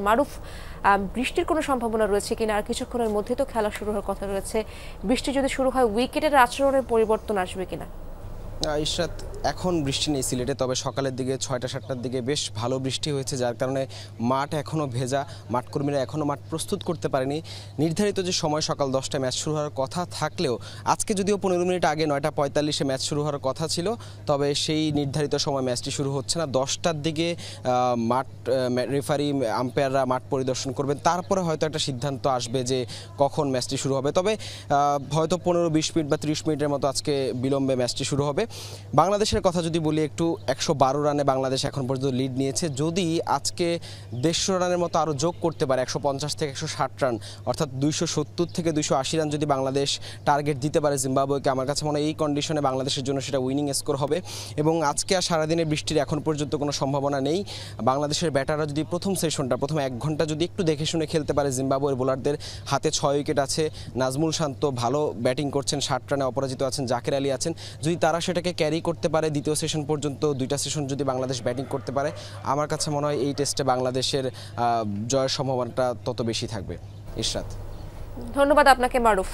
মারুফ, বৃষ্টির কোনো সম্ভাবনা রয়েছে কিনা? আর কিছুক্ষণের মধ্যে তো খেলা শুরু হওয়ার কথা রয়েছে। বৃষ্টি যদি শুরু হয়, উইকেটের আচরণের পরিবর্তন আসবে কিনা? ইশরাত, এখন বৃষ্টি নেই সিলেটে, তবে সকালের দিকে ৬টা-৭টার দিকে বেশ ভালো বৃষ্টি হয়েছে, যার কারণে মাঠ এখনও ভেজা। মাঠকর্মীরা এখনও মাঠ প্রস্তুত করতে পারেনি। নির্ধারিত যে সময় সকাল 10টায় ম্যাচ শুরু হওয়ার কথা থাকলেও আজকে যদিও 15 মিনিট আগে 9টা 45-এ ম্যাচ শুরু হওয়ার কথা ছিল, তবে সেই নির্ধারিত সময় ম্যাচটি শুরু হচ্ছে না। 10টার দিকে মাঠ রেফারি আম্পায়াররা মাঠ পরিদর্শন করবেন, তারপরে হয়তো একটা সিদ্ধান্ত আসবে যে কখন ম্যাচটি শুরু হবে। তবে হয়তো 15-20 মিনিট বা 30 মিনিটের মতো আজকে বিলম্বে ম্যাচটি শুরু হবে। বাংলাদেশের কথা যদি বলি একটু, 112 রানে বাংলাদেশ এখন পর্যন্ত লিড নিয়েছে। যদি আজকে 150 রানের মতো আরও যোগ করতে পারে, 150 থেকে 160 রান, অর্থাৎ 270 থেকে 280 রান যদি বাংলাদেশ টার্গেট দিতে পারে জিম্বাবুয়েকে, আমার কাছে মনে হয় এই কন্ডিশনে বাংলাদেশের জন্য সেটা উইনিং স্কোর হবে। এবং আজকে আর সারাদিনের বৃষ্টির এখন পর্যন্ত কোনো সম্ভাবনা নেই। বাংলাদেশের ব্যাটাররা যদি প্রথম 1 ঘন্টা যদি একটু দেখে শুনে খেলতে পারে, জিম্বাবুয়ের বোলারদের হাতে 6 উইকেট আছে, নাজমুল শান্ত ভালো ব্যাটিং করছেন, 60 রানে অপরাজিত আছেন, জাকের আলী আছেন, যদি তারা সেটাকে ক্যারি করতে পারে, দ্বিতীয় সেশন পর্যন্ত 2টা সেশন যদি বাংলাদেশ ব্যাটিং করতে পারে, আমার কাছে মনে হয় এই টেস্টে বাংলাদেশের জয়ের সম্ভাবনাটা তত বেশি থাকবে। ইশরাত, ধন্যবাদ আপনাকে মারুফ।